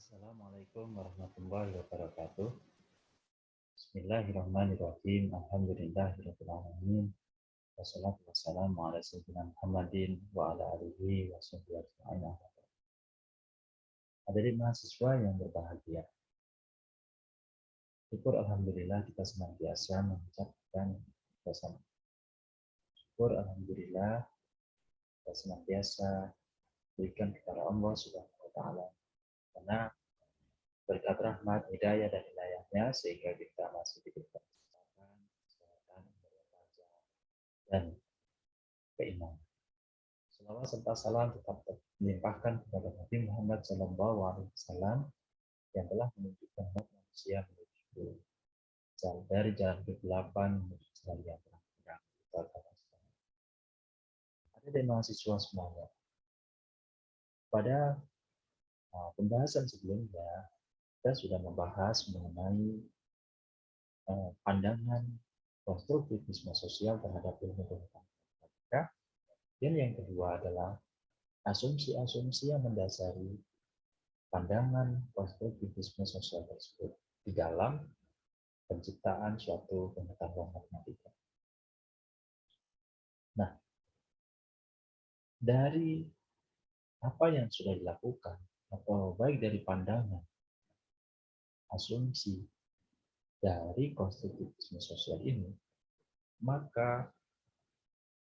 Assalamualaikum warahmatullahi wabarakatuh. Bismillahirrahmanirrahim. Alhamdulillahirabbil alamin. Wassalatu wassalamu ala sayyidina Muhammadin wa ala alihi wa sahbihi ajma'in. Hadirin mahasiswa yang berbahagia. Syukur alhamdulillah kita senantiasa mengucapkan bersama. Syukur alhamdulillah kita senantiasa berikan kepada Allah Subhanahu wa taala. Karena berkat rahmat, hidayah dan wilayahnya sehingga kita masih diberikan kesehatan, dan keimanan. Selawat serta salam tetap dilimpahkan kepada Nabi Muhammad SAW yang telah menunjukkan manusia menuju dari jalan kegelapan menuju jalan yang terang. Ada dari mahasiswa semuanya. Pada pembahasan sebelumnya kita sudah membahas mengenai pandangan konstruktivisme sosial terhadap ilmu pengetahuan. Dan yang kedua adalah asumsi-asumsi yang mendasari pandangan konstruktivisme sosial tersebut di dalam penciptaan suatu pengetahuan matematika. Nah, dari apa yang sudah dilakukan, atau baik dari pandangan, asumsi dari konstruktivisme sosial ini, maka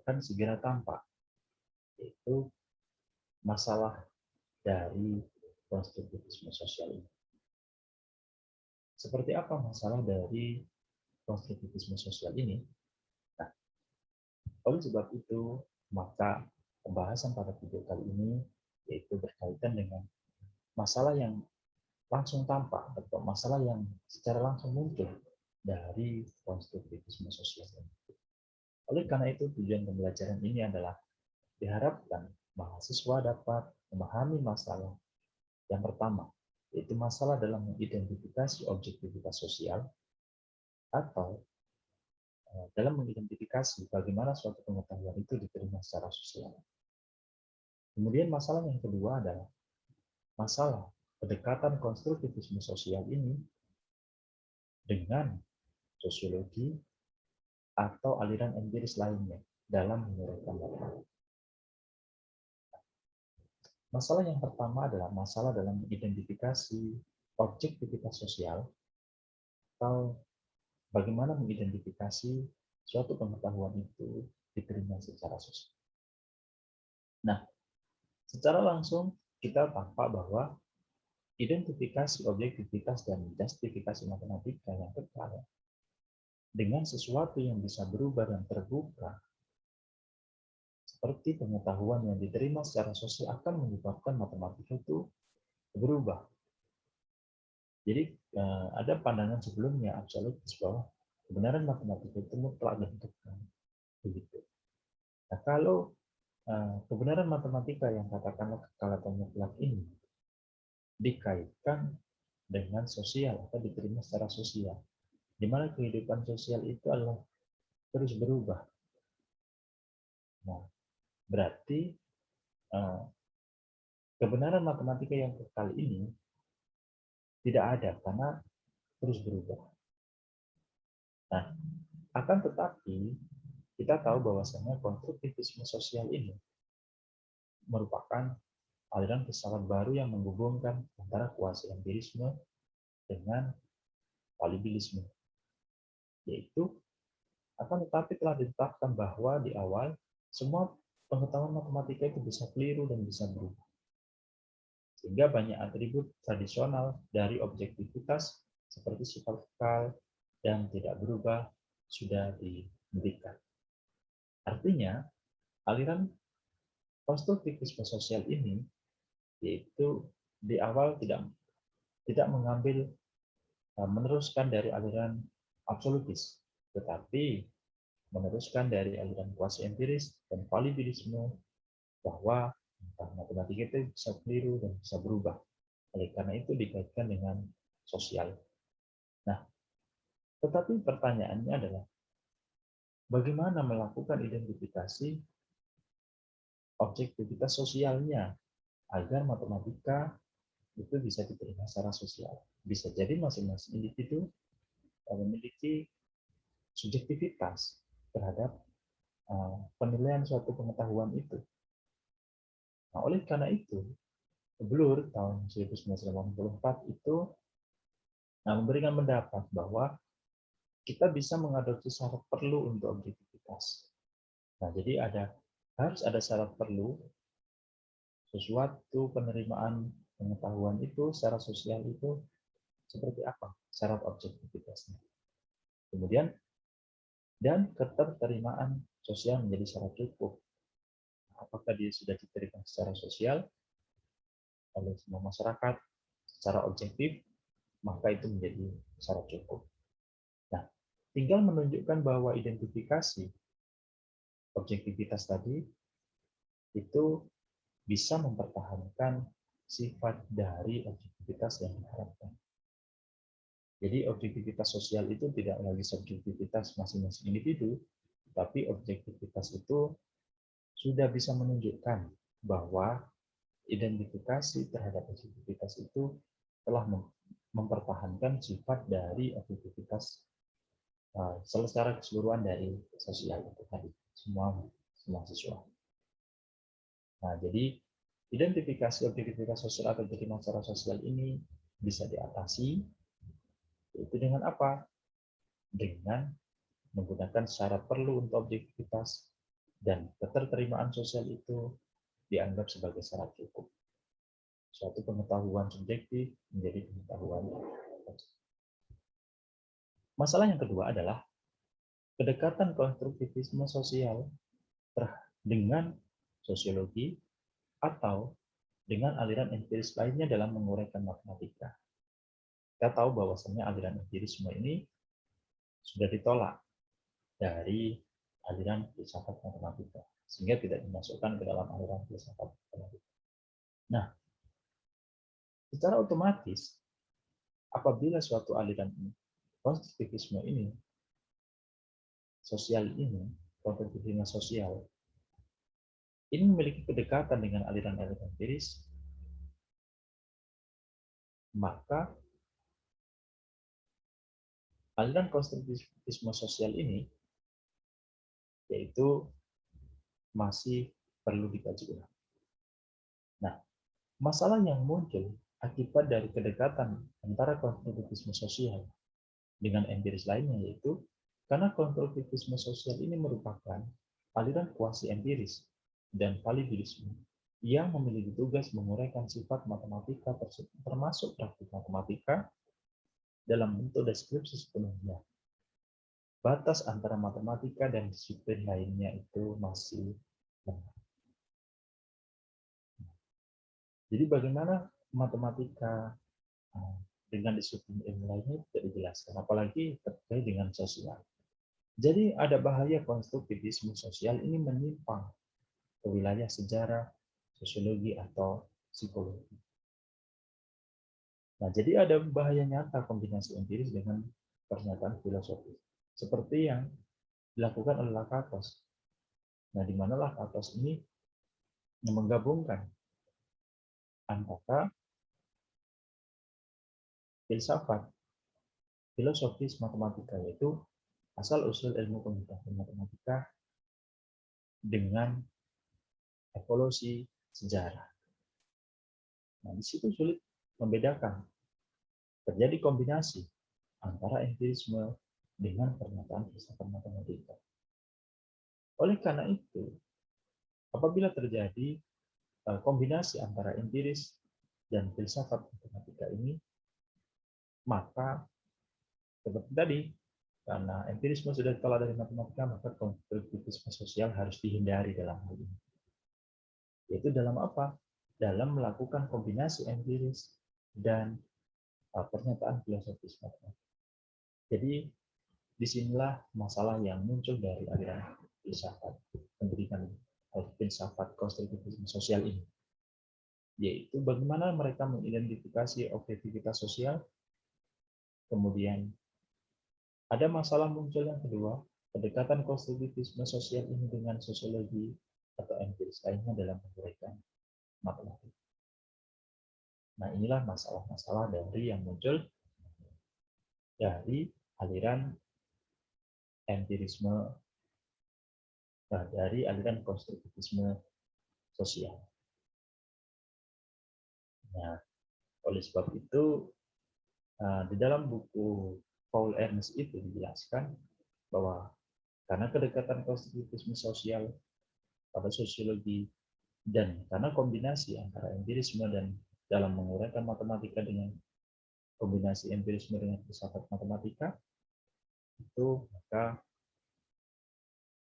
akan segera tampak, yaitu masalah dari konstruktivisme sosial ini. Seperti apa masalah dari konstruktivisme sosial ini? Nah, oleh sebab itu, maka pembahasan pada video kali ini yaitu berkaitan dengan masalah yang langsung tampak atau masalah yang secara langsung muncul dari konstruktivisme sosial ini. Oleh karena itu, tujuan pembelajaran ini adalah diharapkan mahasiswa dapat memahami masalah yang pertama, yaitu masalah dalam mengidentifikasi objektivitas sosial atau dalam mengidentifikasi bagaimana suatu pengetahuan itu diterima secara sosial. Kemudian masalah yang kedua adalah masalah pendekatan konstruktivisme sosial ini dengan sosiologi atau aliran empiris lainnya dalam menguraikan masalah. Masalah yang pertama adalah masalah dalam mengidentifikasi objektivitas sosial atau bagaimana mengidentifikasi suatu pengetahuan itu diterima secara sosial. Nah, secara langsung kita tampak bahwa identifikasi objektivitas dan justifikasi matematika yang kekal dengan sesuatu yang bisa berubah dan terbuka seperti pengetahuan yang diterima secara sosial akan menyebabkan matematika itu berubah. Jadi ada pandangan sebelumnya absolutis bahwa kebenaran matematika itu mutlak dan kekal. Begitu. Nah, kalau kebenaran matematika yang katakanlah kekal atau mutlak ini dikaitkan dengan sosial atau diterima secara sosial, di mana kehidupan sosial itu adalah terus berubah. Nah, berarti kebenaran matematika yang kekal ini tidak ada karena terus berubah. Nah, akan tetapi kita tahu bahwasanya konstruktivisme sosial ini merupakan aliran filsafat baru yang menghubungkan antara kuasi empirisme dengan falibilisme. Yaitu akan tetapi telah ditetapkan bahwa di awal semua pengetahuan matematika itu bisa keliru dan bisa berubah. Sehingga banyak atribut tradisional dari objektivitas seperti sifat kekal dan tidak berubah sudah dihentikan. Artinya, aliran konstruktivisme sosial ini yaitu di awal tidak mengambil meneruskan dari aliran absolutis, tetapi meneruskan dari aliran kuasi empiris dan falibilisme bahwa matematika itu bisa keliru dan bisa berubah. Oleh karena itu dikaitkan dengan sosial. Nah, tetapi pertanyaannya adalah bagaimana melakukan identifikasi objektivitas sosialnya agar matematika itu bisa diterima secara sosial. Bisa jadi masing-masing individu memiliki subjektivitas terhadap penilaian suatu pengetahuan itu. Nah, oleh karena itu, Blur tahun 1984 itu memberikan pendapat bahwa kita bisa mengadopsi syarat perlu untuk objektivitas. Nah, jadi harus ada syarat perlu sesuatu penerimaan pengetahuan itu secara sosial itu seperti apa syarat objektivitasnya. Kemudian dan keterterimaan sosial menjadi syarat cukup. Apakah dia sudah diterima secara sosial oleh semua masyarakat secara objektif, maka itu menjadi syarat cukup. Nah, tinggal menunjukkan bahwa identifikasi objektivitas tadi itu bisa mempertahankan sifat dari objektivitas yang diharapkan. Jadi objektivitas sosial itu tidak lagi subjektivitas masing-masing individu, tapi objektivitas itu sudah bisa menunjukkan bahwa identifikasi terhadap objektivitas itu telah mempertahankan sifat dari objektivitas secara keseluruhan dari sosial itu tadi, semua siswa. Nah, jadi identifikasi objektivitas sosial atau jadi masalah sosial ini bisa diatasi, yaitu dengan apa? Dengan menggunakan syarat perlu untuk objektivitas dan keterterimaan sosial itu dianggap sebagai syarat cukup. Suatu pengetahuan subjektif menjadi pengetahuan objektif. Masalah yang kedua adalah kedekatan konstruktivisme sosial dengan sosiologi atau dengan aliran empiris lainnya dalam menguraikan matematika. Kita tahu bahwasannya aliran empirisme ini sudah ditolak dari aliran filsafat matematika, sehingga tidak dimasukkan ke dalam aliran filsafat matematika. Nah, secara otomatis, apabila suatu aliran konstruktivisme ini, sosial ini, konstruktivisme sosial, ini memiliki kedekatan dengan aliran-aliran empiris, maka aliran konstruktivisme sosial ini yaitu masih perlu dikaji ulang. Nah, masalah yang muncul akibat dari kedekatan antara konstruktivisme sosial dengan empiris lainnya yaitu karena konstruktivisme sosial ini merupakan aliran kuasi empiris dan validilisme yang memiliki tugas menguraikan sifat matematika termasuk praktik matematika dalam bentuk deskripsi sepenuhnya. Batas antara matematika dan disiplin lainnya itu masih lemah. Jadi bagaimana matematika dengan disiplin ilmu lainnya tidak dijelaskan, apalagi terkait dengan sosial. Jadi ada bahaya konstruktivisme sosial ini menyimpang ke wilayah sejarah, sosiologi, atau psikologi. Nah, jadi ada bahaya nyata kombinasi empiris dengan pernyataan filosofis, seperti yang dilakukan oleh Lakatos. Nah, di mana Lakatos ini menggabungkan antara filsafat, filosofis matematika, yaitu asal-usul ilmu pengetahuan matematika dengan evolusi sejarah. Nah, di situ sulit membedakan. Terjadi kombinasi antara empirisme dengan pernyataan filsafat matematika. Oleh karena itu, apabila terjadi kombinasi antara empiris dan filsafat matematika ini, maka seperti tadi, karena empirisme sudah ditolak dari matematika, maka konstruktivisme sosial harus dihindari dalam hal ini. Yaitu dalam apa? Dalam melakukan kombinasi empiris dan pernyataan filosofis matematika. Jadi disinilah masalah yang muncul dari aliran filsafat, pendidikan filsafat konstruktivisme sosial ini, yaitu bagaimana mereka mengidentifikasi objektivitas sosial. Kemudian ada masalah muncul yang kedua, kedekatan konstruktivisme sosial ini dengan sosiologi atau empiris lainnya dalam menguraikan matematika. Nah, inilah masalah-masalah dari yang muncul dari aliran empirisme, dari aliran konstruktivisme sosial. Nah, oleh sebab itu, di dalam buku Paul Ernst itu dijelaskan bahwa karena kedekatan konstruktivisme sosial pada sosiologi dan karena kombinasi antara empirisme dan dalam menguraikan matematika dengan kombinasi empirisme dengan filsafat matematika, itu maka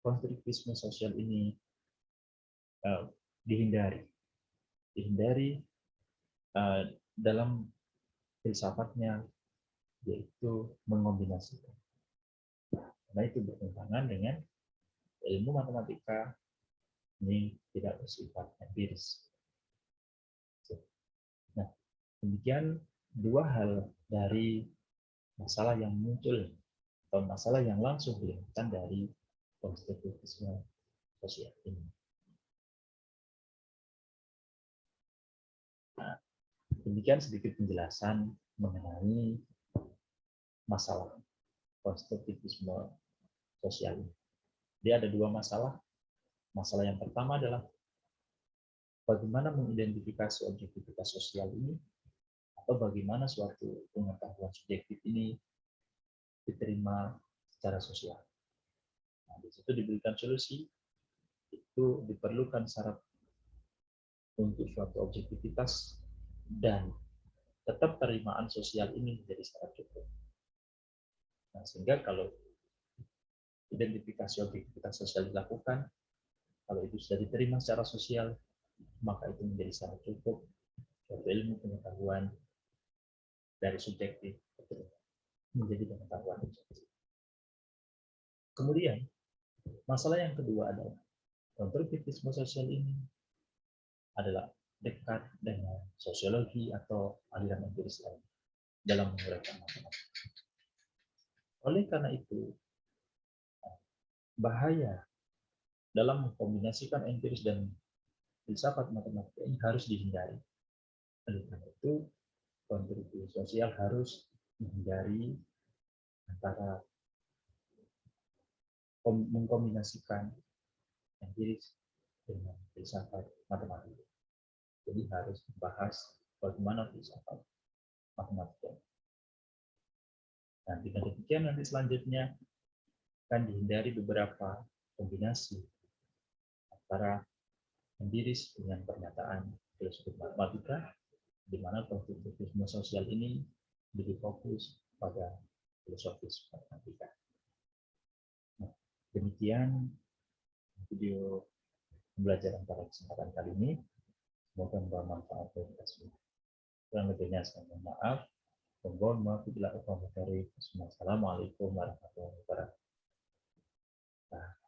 konstruktivisme sosial ini dihindari dalam filsafatnya, yaitu mengombinasikan. Karena itu bertentangan dengan ilmu matematika ini tidak bersifat empiris. Nah, demikian dua hal dari masalah yang muncul atau masalah yang langsung dilihatkan dari konstruktivisme sosial ini. Nah, demikian sedikit penjelasan mengenai masalah konstruktivisme sosial ini. Dia ada dua masalah. Masalah yang pertama adalah bagaimana mengidentifikasi objektivitas sosial ini, atau bagaimana suatu pengetahuan subjektif ini diterima secara sosial. Nah, di situ diberikan solusi, itu diperlukan syarat untuk suatu objektivitas dan tetap penerimaan sosial ini menjadi syarat cukup. Nah, sehingga kalau identifikasi objektivitas sosial dilakukan, kalau itu sudah diterima secara sosial, maka itu menjadi syarat cukup suatu ilmu pengetahuan dari subjektif menjadi pengetahuan objektif. Kemudian, masalah yang kedua adalah konstruktivisme sosial ini adalah dekat dengan sosiologi atau aliran empiris lain dalam menguraikan matematika. Oleh karena itu, bahaya dalam mengkombinasikan empiris dan filsafat matematika ini harus dihindari. Oleh karena itu, kontribusi sosial harus menghindari antara mengkombinasikan empiris dengan filsafat matematika. Jadi harus membahas bagaimana filsafat matematika. Nah, dengan demikian nanti selanjutnya akan dihindari beberapa kombinasi antara empiris dengan pernyataan filosofi matematika, di mana konstruktivisme sosial ini lebih fokus pada filosofis matematika. Nah, demikian video pembelajaran pada kesempatan kali ini. Semoga membawa manfaat bagi kita semua. Kurang lebihnya saya mohon maaf. Mohon maaf bila Assalamualaikum warahmatullahi wabarakatuh.